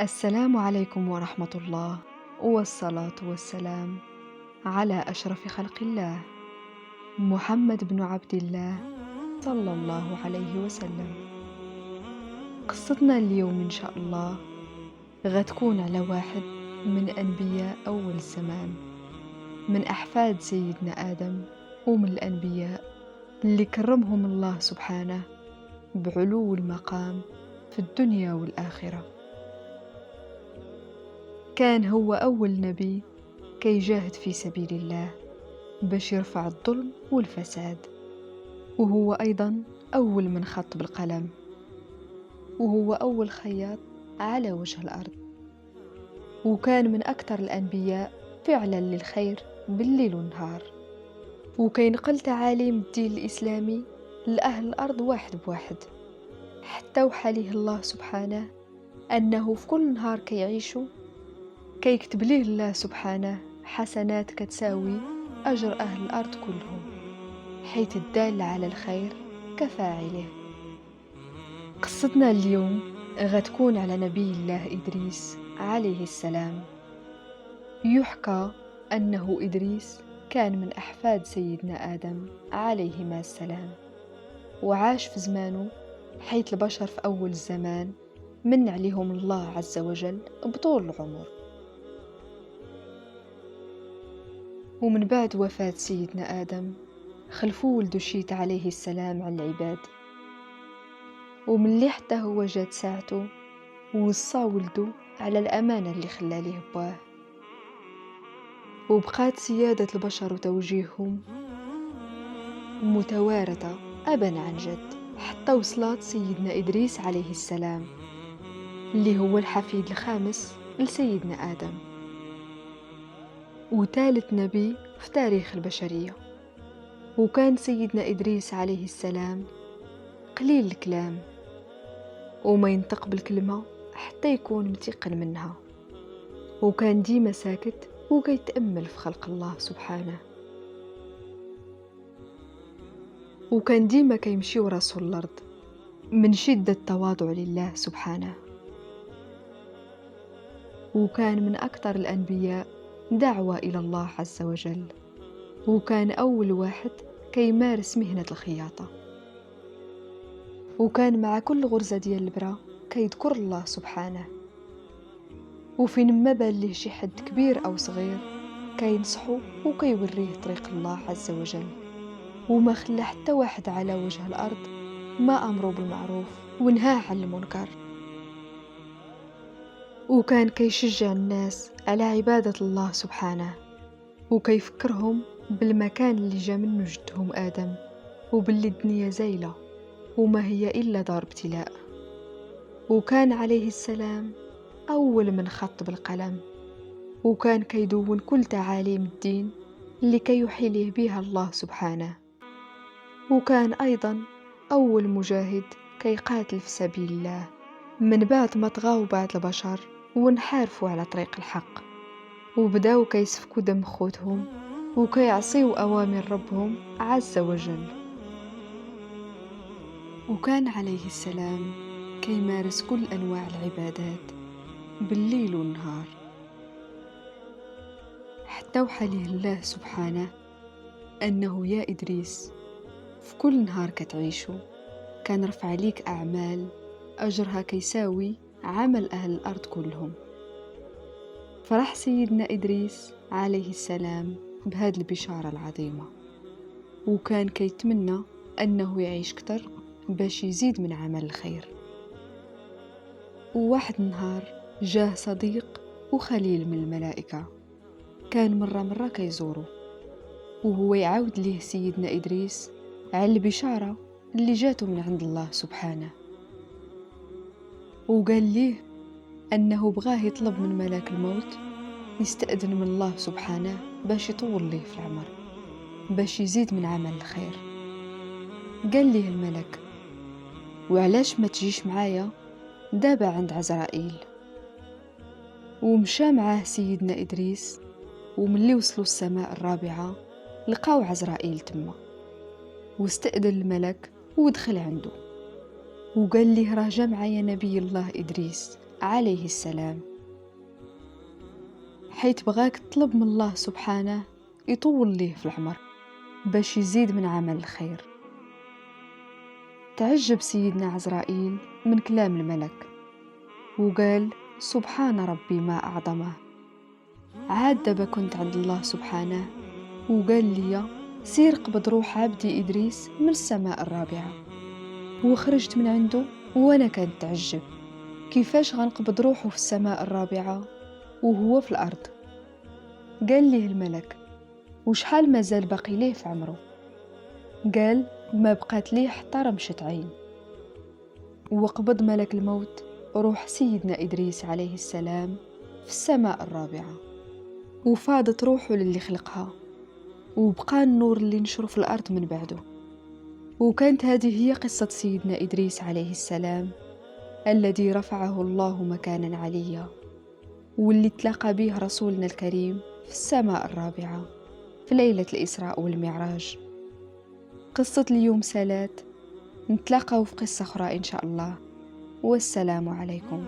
السلام عليكم ورحمة الله، والصلاة والسلام على أشرف خلق الله، محمد بن عبد الله صلى الله عليه وسلم. قصتنا اليوم إن شاء الله غتكون على واحد من أنبياء أول الزمان، من أحفاد سيدنا آدم، ومن الأنبياء اللي كرمهم الله سبحانه بعلو المقام في الدنيا والآخرة. كان هو أول نبي كيجاهد في سبيل الله باش يرفع الظلم والفساد، وهو أيضا أول من خط بالقلم، وهو أول خياط على وجه الأرض، وكان من أكثر الأنبياء فعلا للخير بالليل والنهار، وكينقل تعاليم الدين الإسلامي لأهل الأرض واحد بواحد، حتى وحى ليه الله سبحانه أنه في كل نهار كيعيشوا كيكتب ليه الله سبحانه حسنات كتساوي أجر أهل الأرض كلهم، حيث الدال على الخير كفاعله. قصتنا اليوم غتكون على نبي الله إدريس عليه السلام. يحكى أنه إدريس كان من أحفاد سيدنا آدم عليهما السلام، وعاش في زمانه حيث البشر في أول الزمان من عليهم الله عز وجل بطول العمر. ومن بعد وفاة سيدنا آدم خلفو ولده شيت عليه السلام على العباد، ومن حتى هو جات ساعته ووصى ولده على الأمانة اللي خلى ليه باه، وبقات سيادة البشر وتوجيههم متوارثة أبا عن جد، حتى وصلت سيدنا إدريس عليه السلام اللي هو الحفيد الخامس لسيدنا آدم، وثالث نبي في تاريخ البشرية. وكان سيدنا إدريس عليه السلام قليل الكلام، وما ينطق بالكلمة حتى يكون متيقن منها، وكان ديما ساكت وكيتأمل في خلق الله سبحانه، وكان ديما كيمشي وراسه الأرض من شدة تواضع لله سبحانه. وكان من أكثر الأنبياء دعوة إلى الله عز وجل، وكان أول واحد كيمارس مهنة الخياطة، وكان مع كل غرزة ديال البرة كيذكر الله سبحانه، وفين ما بان ليه شي حد كبير أو صغير كينصحو وكيوريه طريق الله عز وجل، وما خلى حتى واحد على وجه الأرض ما أمره بالمعروف ونهاه عن المنكر. وكان كيشجع الناس على عبادة الله سبحانه، وكيفكرهم بالمكان اللي جا منه جدهم آدم، وباللي الدنيا زايلة وما هي إلا دار ابتلاء. وكان عليه السلام أول من خط بالقلم، وكان كيدون كل تعاليم الدين اللي كيوحي ليه بها الله سبحانه. وكان أيضا أول مجاهد كيقاتل في سبيل الله من بعد ما طغاو بعض البشر وانحارفوا على طريق الحق، وبداو كيسفكوا دم خوتهم وكيعصيو أوامر ربهم عز وجل. وكان عليه السلام كيمارس كل أنواع العبادات بالليل والنهار، حتى وحليه الله سبحانه أنه يا إدريس في كل نهار كتعيشو كان رفع ليك أعمال أجرها كيساوي عمل أهل الأرض كلهم. فرح سيدنا إدريس عليه السلام بهذه البشارة العظيمة، وكان كيتمنى أنه يعيش كتر باش يزيد من عمل الخير. وواحد نهار جاه صديق وخليل من الملائكة، كان مرة كيزوره، وهو يعاود ليه سيدنا إدريس على البشارة اللي جاته من عند الله سبحانه، وقال ليه أنه بغاه يطلب من ملاك الموت يستأذن من الله سبحانه باش يطول ليه في العمر، باش يزيد من عمل الخير. قال ليه الملك وعلاش ما تجيش معايا دابا عند عزرائيل؟ ومشى معاه سيدنا إدريس، وملي وصلوا السماء الرابعة لقاو عزرائيل تما، واستأذن الملك ودخل عنده وقال ليه راه جا معايا نبي الله إدريس عليه السلام، حيث بغاك تطلب من الله سبحانه يطول ليه في العمر باش يزيد من عمل الخير. تعجب سيدنا عزرائيل من كلام الملك وقال: سبحان ربي ما أعظمه. عاد دابا كنت عند الله سبحانه وقال لي سير قبض روح عبدي إدريس من السماء الرابعة، وخرجت من عنده وأنا كنت تعجب كيفاش غنقبض روحه في السماء الرابعة وهو في الأرض. قال ليه الملك: وشحال مازال باقي ليه في عمره؟ قال: ما بقات ليه حتى رمشة عين. وقبض ملك الموت روح سيدنا إدريس عليه السلام في السماء الرابعة، وفاضت روحه للي خلقها، وبقى النور اللي نشره في الأرض من بعده. وكانت هذه هي قصة سيدنا إدريس عليه السلام الذي رفعه الله مكانا عليا، واللي تلاقى به رسولنا الكريم في السماء الرابعة في ليلة الإسراء والمعراج. قصة اليوم سالات، نتلاقاو في قصة أخرى إن شاء الله، والسلام عليكم.